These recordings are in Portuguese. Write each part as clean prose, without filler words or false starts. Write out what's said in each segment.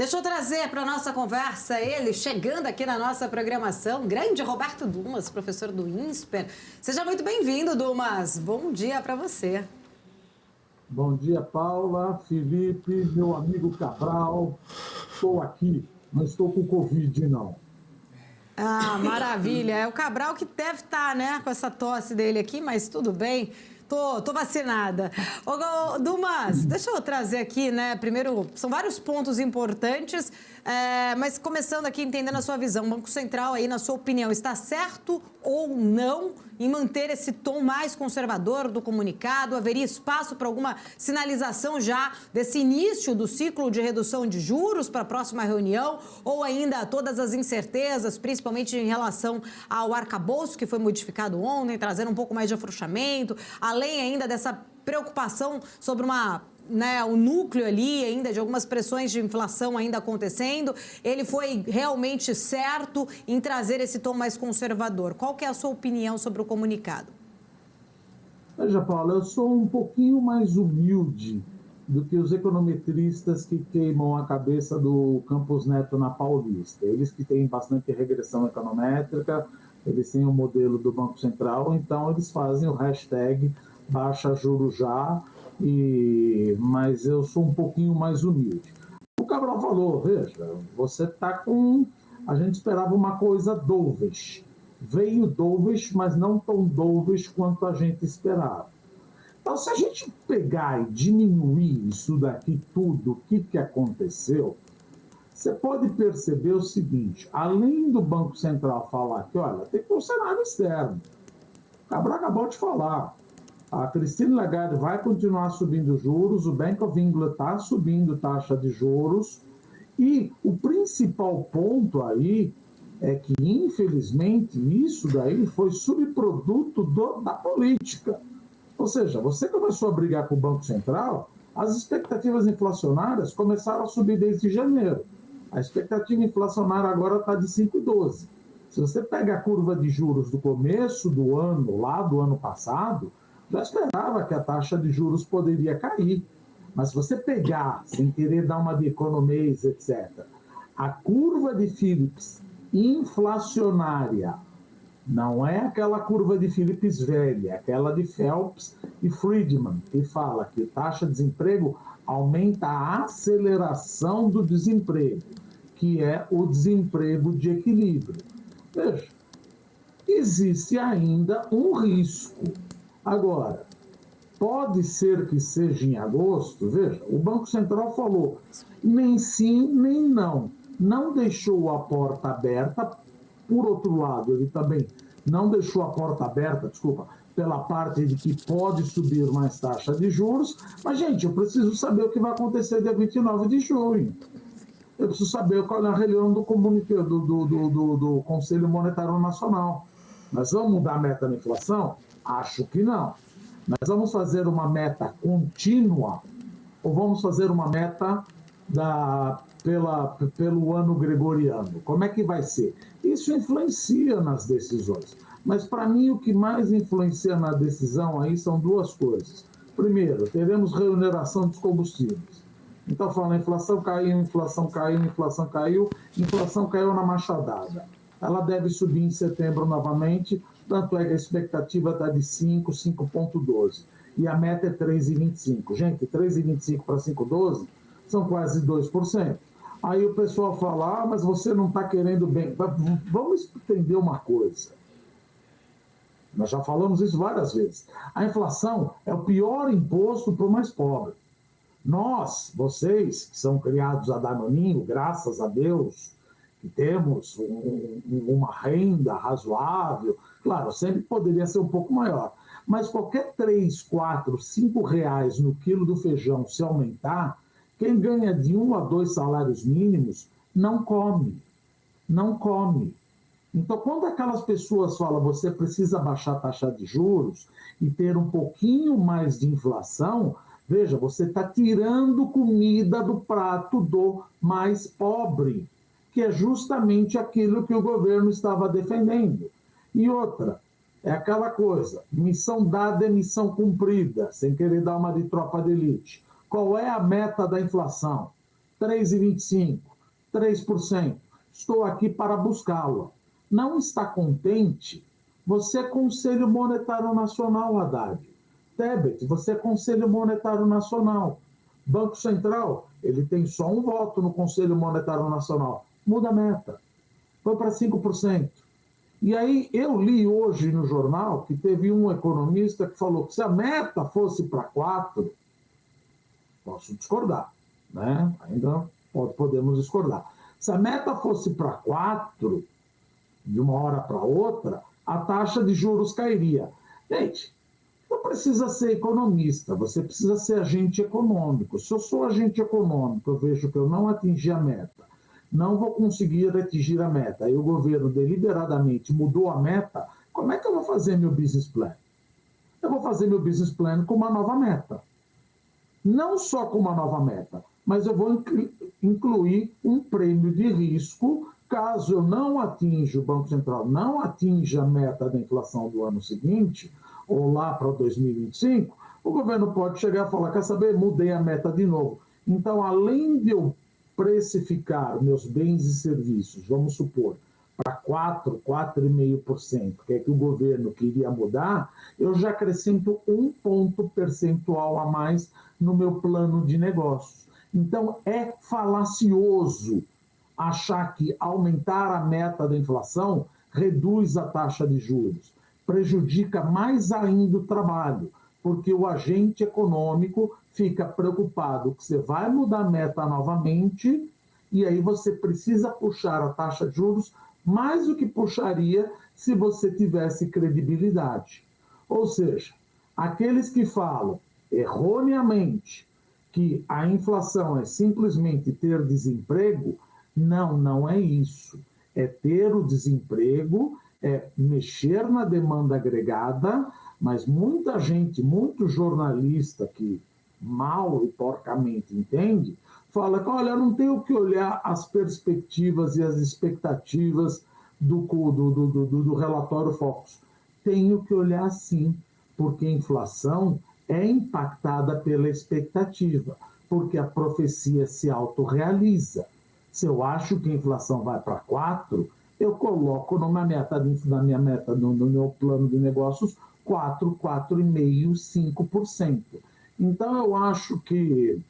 Deixa eu trazer para a nossa conversa ele, chegando aqui na nossa programação, grande Roberto Dumas, professor do INSPER. Seja muito bem-vindo, Dumas. Bom dia para você. Bom dia, Paula, Felipe, meu amigo Cabral. Estou aqui, não estou com Covid, não. Ah, maravilha. É o Cabral que deve estar, né, com essa tosse dele aqui, mas tudo bem. Tô vacinada. Ô, Dumas, deixa eu trazer aqui, né? Primeiro, são vários pontos importantes, mas começando aqui, entendendo a sua visão. O Banco Central, aí, na sua opinião, está certo ou não em manter esse tom mais conservador do comunicado? Haveria espaço para alguma sinalização já desse início do ciclo de redução de juros para a próxima reunião? Ou ainda todas as incertezas, principalmente em relação ao arcabouço que foi modificado ontem, trazendo um pouco mais de afrouxamento, além ainda dessa preocupação sobre o núcleo ali ainda de algumas pressões de inflação ainda acontecendo, ele foi realmente certo em trazer esse tom mais conservador? Qual que é a sua opinião sobre o comunicado? Veja, Paula, eu sou um pouquinho mais humilde do que os econometristas que queimam a cabeça do Campos Neto na Paulista. Eles que têm bastante regressão econométrica, eles têm o modelo do Banco Central, então eles fazem o hashtag baixa juros já, mas eu sou um pouquinho mais humilde. O Cabral falou, veja, você está com... A gente esperava uma coisa dovish. Veio dovish, mas não tão dovish quanto a gente esperava. Então, se a gente pegar e diminuir isso daqui tudo, o que aconteceu, você pode perceber o seguinte, além do Banco Central falar que, olha, tem que ter um cenário externo. O Cabral acabou de falar. A Christine Lagarde vai continuar subindo juros, o Bank of England está subindo taxa de juros, e o principal ponto aí é que, infelizmente, isso daí foi subproduto da política. Ou seja, você começou a brigar com o Banco Central, as expectativas inflacionárias começaram a subir desde janeiro. A expectativa inflacionária agora está de 5,12. Se você pega a curva de juros do começo do ano, lá do ano passado, já esperava que a taxa de juros poderia cair. Mas se você pegar, sem querer dar uma de economês, etc., a curva de Phillips inflacionária, não é aquela curva de Phillips velha, é aquela de Phelps e Friedman, que fala que taxa de desemprego aumenta a aceleração do desemprego, que é o desemprego de equilíbrio. Veja, existe ainda um risco. Agora, pode ser que seja em agosto, veja, o Banco Central falou nem sim, nem não. Não deixou a porta aberta, por outro lado, ele também não deixou a porta aberta, pela parte de que pode subir mais taxa de juros, mas, gente, eu preciso saber o que vai acontecer dia 29 de junho. Eu preciso saber qual é a reunião do Conselho Monetário Nacional. Nós vamos mudar a meta da inflação? Acho que não. Nós vamos fazer uma meta contínua ou vamos fazer uma meta pelo ano gregoriano? Como é que vai ser? Isso influencia nas decisões. Mas, para mim, o que mais influencia na decisão aí são duas coisas. Primeiro, teremos remuneração dos combustíveis. Então, falando, a inflação caiu, inflação caiu, inflação caiu, inflação caiu na machadada. Ela deve subir em setembro novamente, tanto é que a expectativa está de 5,12. E a meta é 3,25. Gente, 3,25 para 5,12 são quase 2%. Aí o pessoal fala, mas você não está querendo bem. Vamos entender uma coisa. Nós já falamos isso várias vezes. A inflação é o pior imposto para o mais pobre. Nós, vocês, que são criados a danoninho, graças a Deus, que temos uma renda razoável, claro, sempre poderia ser um pouco maior, mas qualquer 3, 4, 5 reais no quilo do feijão se aumentar, quem ganha de 1 a 2 salários mínimos não come. Não come. Então, quando aquelas pessoas falam você precisa baixar a taxa de juros e ter um pouquinho mais de inflação, veja, você está tirando comida do prato do mais pobre, que é justamente aquilo que o governo estava defendendo. E outra, é aquela coisa, missão dada é missão cumprida, sem querer dar uma de tropa de elite. Qual é a meta da inflação? 3,25. 3%. Estou aqui para buscá-la. Não está contente? Você é Conselho Monetário Nacional, Haddad. Tebet, você é Conselho Monetário Nacional. Banco Central, ele tem só um voto no Conselho Monetário Nacional. Muda a meta. Foi para 5%. E aí eu li hoje no jornal que teve um economista que falou que se a meta fosse para 4%, posso discordar, né? Ainda podemos discordar. Se a meta fosse para 4%, de uma hora para outra, a taxa de juros cairia. Gente, não precisa ser economista, você precisa ser agente econômico. Se eu sou agente econômico, eu vejo que eu não atingi a meta, não vou conseguir atingir a meta, aí o governo deliberadamente mudou a meta, como é que eu vou fazer meu business plan? Eu vou fazer meu business plan com uma nova meta. Não só com uma nova meta, mas eu vou incluir um prêmio de risco caso eu não atinja, o Banco Central não atinja a meta da inflação do ano seguinte, ou lá para 2025, o governo pode chegar e falar, quer saber, mudei a meta de novo. Então, além de eu precificar meus bens e serviços, vamos supor, para 4, 4,5%, que é que o governo queria mudar, eu já acrescento um ponto percentual a mais no meu plano de negócios. Então, é falacioso achar que aumentar a meta da inflação reduz a taxa de juros, prejudica mais ainda o trabalho, porque o agente econômico fica preocupado que você vai mudar a meta novamente e aí você precisa puxar a taxa de juros mais do que puxaria se você tivesse credibilidade. Ou seja, aqueles que falam erroneamente que a inflação é simplesmente ter desemprego, não é isso. É ter o desemprego, é mexer na demanda agregada, mas muita gente, muito jornalista que mal e porcamente entende, fala que, olha, não tenho que olhar as perspectivas e as expectativas do relatório Focus. Tenho que olhar sim, porque a inflação é impactada pela expectativa, porque a profecia se autorrealiza. Se eu acho que a inflação vai para 4%, eu coloco na minha meta, no meu plano de negócios, 4, 4,5%, 5%. Então, eu acho que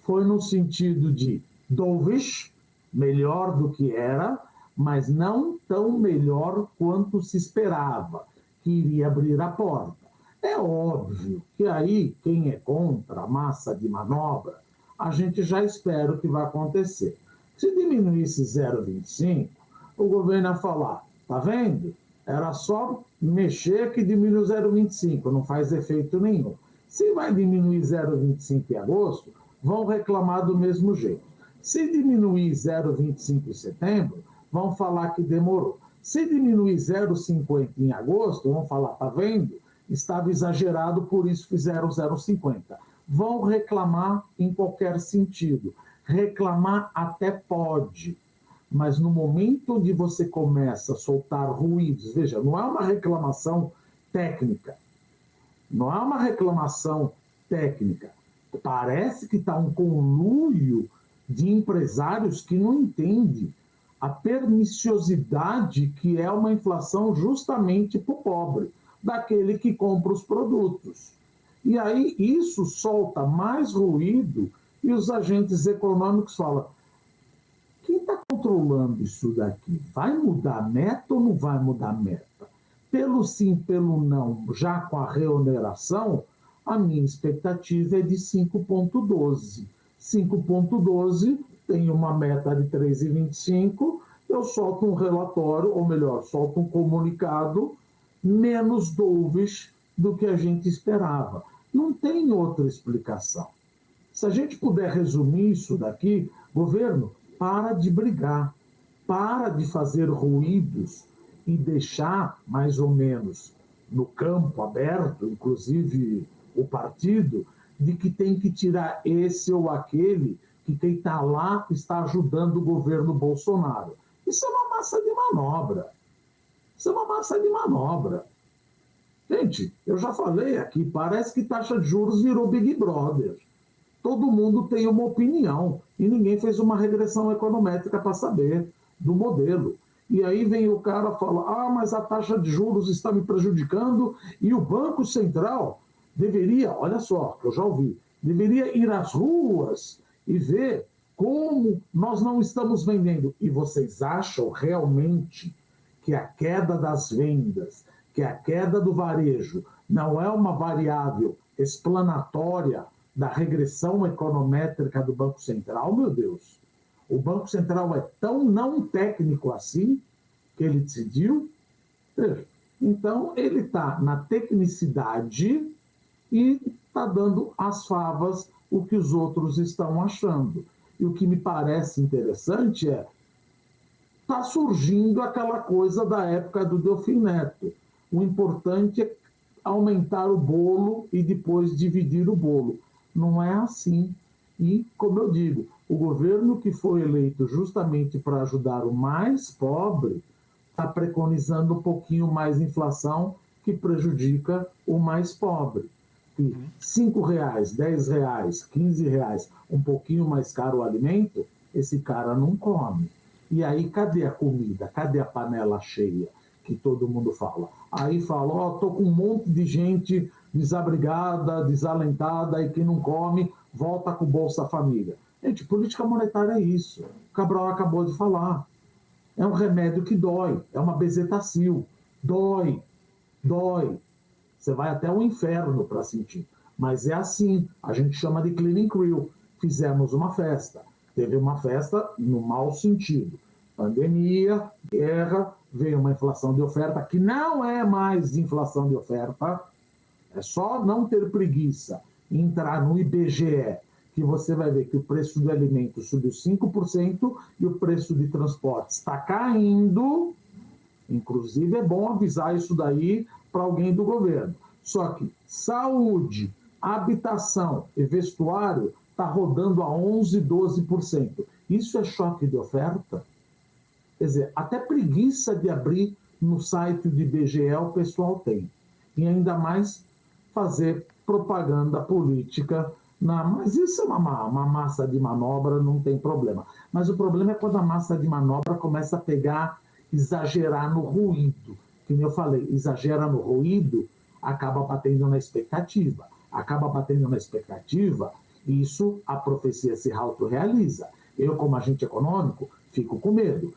foi no sentido de dovish, melhor do que era, mas não tão melhor quanto se esperava, que iria abrir a porta. É óbvio que aí, quem é contra a massa de manobra, a gente já espera o que vai acontecer. Se diminuísse 0,25, o governo ia falar, tá vendo? Era só mexer que diminui 0,25, não faz efeito nenhum. Se vai diminuir 0,25 em agosto, vão reclamar do mesmo jeito. Se diminuir 0,25 em setembro, vão falar que demorou. Se diminuir 0,50 em agosto, vão falar, tá vendo? Estava exagerado, por isso fizeram 0,50. Vão reclamar em qualquer sentido. Reclamar até pode, mas no momento onde você começa a soltar ruídos, veja, não é uma reclamação técnica, não é uma reclamação técnica, parece que está um conluio de empresários que não entendem a perniciosidade que é uma inflação justamente para o pobre, daquele que compra os produtos. E aí isso solta mais ruído e os agentes econômicos falam, quem está controlando isso daqui? Vai mudar a meta ou não vai mudar a meta? Pelo sim, pelo não, já com a reoneração, a minha expectativa é de 5,12. 5,12 tem uma meta de 3,25, eu solto um relatório, ou melhor, solto um comunicado menos dovish do que a gente esperava. Não tem outra explicação. Se a gente puder resumir isso daqui, governo, para de brigar, para de fazer ruídos e deixar, mais ou menos, no campo aberto, inclusive o partido, de que tem que tirar esse ou aquele, que quem está lá está ajudando o governo Bolsonaro. Isso é uma massa de manobra. Isso é uma massa de manobra. Gente, eu já falei aqui, parece que taxa de juros virou Big Brother. todo mundo tem uma opinião e ninguém fez uma regressão econométrica para saber do modelo. E aí vem o cara e fala, mas a taxa de juros está me prejudicando e o Banco Central deveria, olha só, que eu já ouvi, deveria ir às ruas e ver como nós não estamos vendendo. E vocês acham realmente que a queda das vendas, que a queda do varejo não é uma variável explanatória da regressão econométrica do Banco Central? Meu Deus! O Banco Central é tão não técnico assim que ele decidiu. Então, ele está na tecnicidade e está dando às favas o que os outros estão achando. E o que me parece interessante está surgindo aquela coisa da época do Delfim Neto. O importante é aumentar o bolo e depois dividir o bolo. Não é assim. E, como eu digo, o governo que foi eleito justamente para ajudar o mais pobre está preconizando um pouquinho mais inflação que prejudica o mais pobre. E R$5, R$10, R$15, um pouquinho mais caro o alimento, esse cara não come. E aí, cadê a comida? Cadê a panela cheia? Que todo mundo fala. Aí fala, tô com um monte de gente desabrigada, desalentada, e que não come, volta com o Bolsa Família. Gente, política monetária é isso. O Cabral acabou de falar. É um remédio que dói, é uma bezetacil. Dói. Você vai até o inferno para sentir. Mas é assim, a gente chama de cleaning crew. Fizemos uma festa. Teve uma festa no mau sentido. Pandemia, guerra, veio uma inflação de oferta, que não é mais inflação de oferta. É só não ter preguiça e entrar no IBGE, que você vai ver que o preço do alimento subiu 5% e o preço de transporte está caindo. Inclusive, é bom avisar isso daí para alguém do governo. Só que saúde, habitação e vestuário está rodando a 11%, 12%. Isso é choque de oferta? Quer dizer, até preguiça de abrir no site do IBGE o pessoal tem. E ainda mais fazer propaganda política. Mas isso é uma massa de manobra, não tem problema. Mas o problema é quando a massa de manobra começa a exagerar no ruído. Como eu falei, exagera no ruído, acaba batendo na expectativa. Isso a profecia se autorrealiza. Eu, como agente econômico, fico com medo.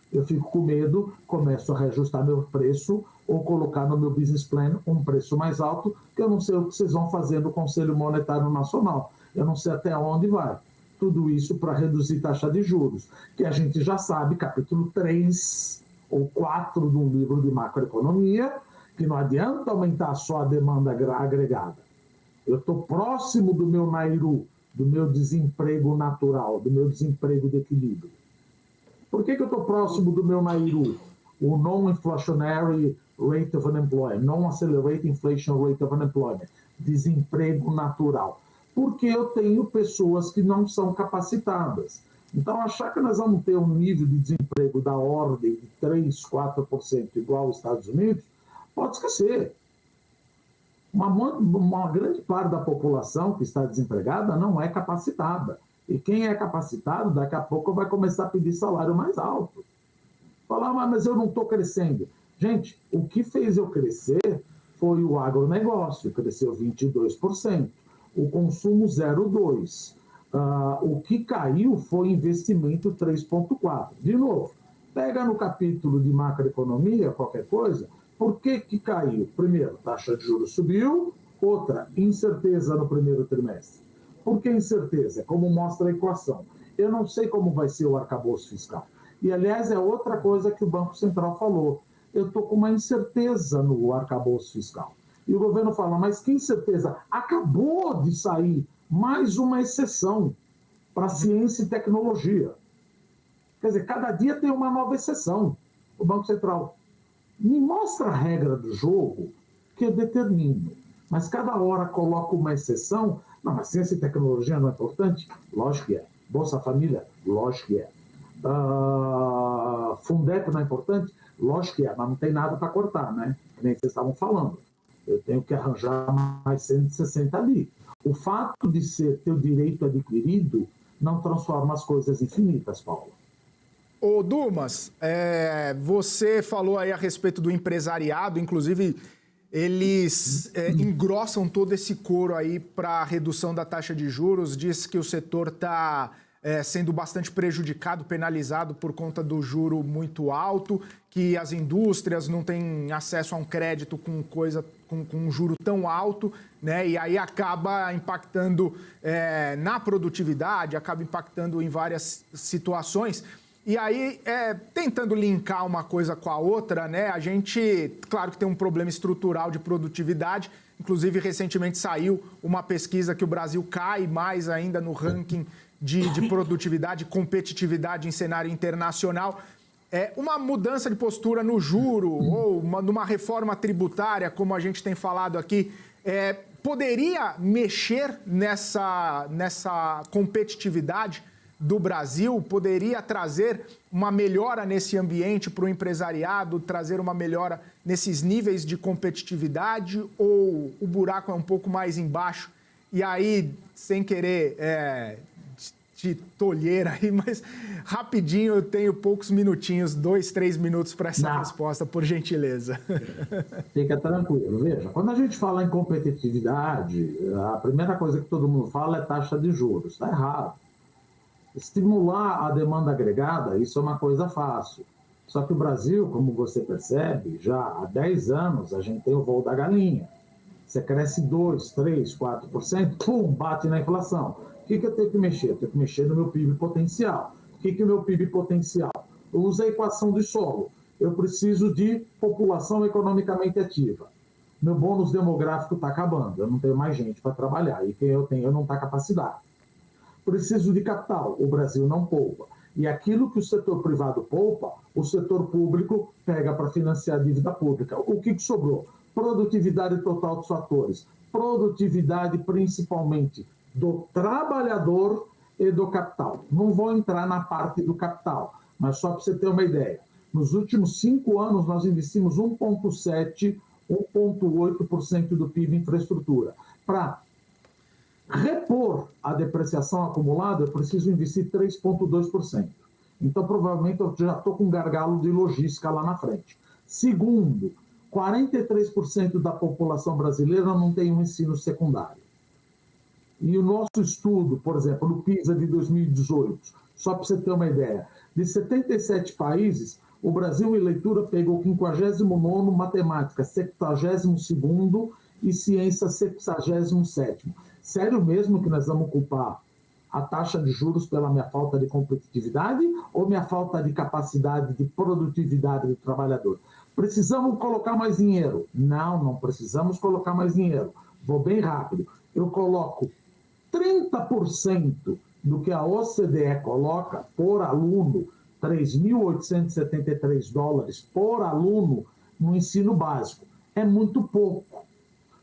Começo a reajustar meu preço ou colocar no meu business plan um preço mais alto, que eu não sei o que vocês vão fazer no Conselho Monetário Nacional. Eu não sei até onde vai. Tudo isso para reduzir taxa de juros, que a gente já sabe, capítulo 3 ou 4 de um livro de macroeconomia, que não adianta aumentar só a demanda agregada. Eu estou próximo do meu Nairu, do meu desemprego natural, do meu desemprego de equilíbrio. Por que eu estou próximo do meu Nairu? O Non-Inflationary Rate of Unemployment, Non-Accelerated Inflation Rate of Unemployment, desemprego natural. Porque eu tenho pessoas que não são capacitadas. Então, achar que nós vamos ter um nível de desemprego da ordem de 3%, 4% igual aos Estados Unidos, pode esquecer. Uma grande parte da população que está desempregada não é capacitada. E quem é capacitado, daqui a pouco vai começar a pedir salário mais alto. Falar, mas eu não estou crescendo. Gente, o que fez eu crescer foi o agronegócio, cresceu 22%. O consumo 0,2%. O que caiu foi investimento 3,4%. De novo, pega no capítulo de macroeconomia, qualquer coisa, por que caiu? Primeiro, taxa de juros subiu. Outra, incerteza no primeiro trimestre. Por que incerteza? Como mostra a equação. Eu não sei como vai ser o arcabouço fiscal. E, aliás, é outra coisa que o Banco Central falou. Eu estou com uma incerteza no arcabouço fiscal. E o governo fala, mas que incerteza? Acabou de sair mais uma exceção para ciência e tecnologia. Quer dizer, cada dia tem uma nova exceção. O Banco Central me mostra a regra do jogo que eu determino. Mas cada hora coloca uma exceção. Não, mas ciência e tecnologia não é importante? Lógico que é. Bolsa Família? Lógico que é. Fundeb não é importante? Lógico que é, mas não tem nada para cortar, né? Que nem vocês estavam falando. Eu tenho que arranjar mais 160 bi. O fato de ter o direito adquirido não transforma as coisas infinitas, Paulo. Ô, Dumas, você falou aí a respeito do empresariado, inclusive eles engrossam todo esse coro aí para a redução da taxa de juros, diz que o setor está sendo bastante prejudicado, penalizado por conta do juro muito alto, que as indústrias não têm acesso a um crédito com um juro tão alto, né? E aí acaba impactando na produtividade, acaba impactando em várias situações. E aí, tentando linkar uma coisa com a outra, né? A gente, claro que tem um problema estrutural de produtividade. Inclusive, recentemente saiu uma pesquisa que o Brasil cai mais ainda no ranking de produtividade e competitividade em cenário internacional. Uma mudança de postura no juro ou numa reforma tributária, como a gente tem falado aqui, poderia mexer nessa competitividade do Brasil, poderia trazer uma melhora nesse ambiente para o empresariado, trazer uma melhora nesses níveis de competitividade, ou o buraco é um pouco mais embaixo? E aí, sem querer te tolher aí, mas rapidinho, eu tenho poucos minutinhos, 2, 3 minutos para essa resposta, por gentileza. Fica tranquilo. Veja, quando a gente fala em competitividade, a primeira coisa que todo mundo fala é taxa de juros. Está errado. Estimular a demanda agregada, isso é uma coisa fácil. Só que o Brasil, como você percebe, já há 10 anos a gente tem o voo da galinha. Você cresce 2%, 3%, 4%, pum, bate na inflação. O que eu tenho que mexer? Eu tenho que mexer no meu PIB potencial. O que é o meu PIB potencial? Eu uso a equação do solo. Eu preciso de população economicamente ativa. Meu bônus demográfico está acabando. Eu não tenho mais gente para trabalhar. E quem eu tenho não está capacidade. Preciso de capital, o Brasil não poupa. E aquilo que o setor privado poupa, o setor público pega para financiar a dívida pública. O que sobrou? Produtividade total dos fatores. Produtividade principalmente do trabalhador e do capital. Não vou entrar na parte do capital, mas só para você ter uma ideia. Nos últimos 5 anos, nós investimos 1,7%, 1,8% do PIB em infraestrutura. Para repor a depreciação acumulada, eu preciso investir 3,2%. Então, provavelmente, eu já estou com um gargalo de logística lá na frente. Segundo, 43% da população brasileira não tem um ensino secundário. E o nosso estudo, por exemplo, no PISA de 2018, só para você ter uma ideia, de 77 países, o Brasil em leitura pegou 59º, matemática 72º e ciência 67º. Sério mesmo que nós vamos culpar a taxa de juros pela minha falta de competitividade ou minha falta de capacidade de produtividade do trabalhador? Precisamos colocar mais dinheiro? Não precisamos colocar mais dinheiro. Vou bem rápido. Eu coloco 30% do que a OCDE coloca por aluno, $3.873 por aluno no ensino básico. É muito pouco.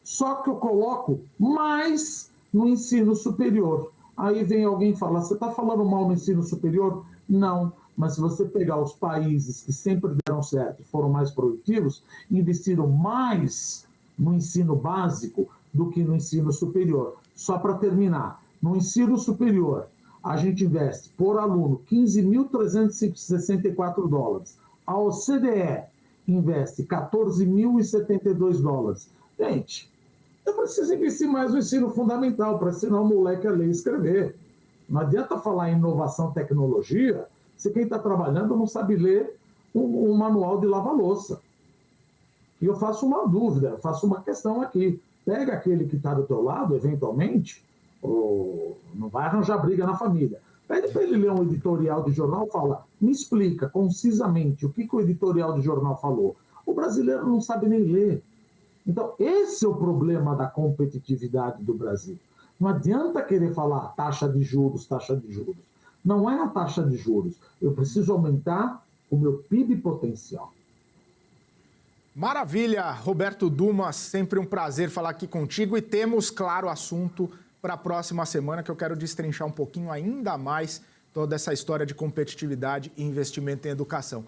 Só que eu coloco mais no ensino superior. Aí vem alguém e fala, você está falando mal no ensino superior? Não, mas se você pegar os países que sempre deram certo, foram mais produtivos, investiram mais no ensino básico do que no ensino superior. Só para terminar, no ensino superior, a gente investe por aluno $15.364. A OCDE investe $14.072. Gente, eu preciso investir mais no ensino fundamental para ensinar o moleque a ler e escrever. Não adianta falar em inovação e tecnologia se quem está trabalhando não sabe ler um manual de lava-louça. E eu faço uma dúvida, eu faço uma questão aqui. Pega aquele que está do teu lado, eventualmente, ou não vai arranjar briga na família. Pede para ele ler um editorial de jornal e fala, me explica concisamente o que o editorial de jornal falou. O brasileiro não sabe nem ler. Então, esse é o problema da competitividade do Brasil. Não adianta querer falar taxa de juros, taxa de juros. Não é a taxa de juros. Eu preciso aumentar o meu PIB potencial. Maravilha, Roberto Dumas, sempre um prazer falar aqui contigo e temos, claro, assunto para a próxima semana que eu quero destrinchar um pouquinho ainda mais toda essa história de competitividade e investimento em educação.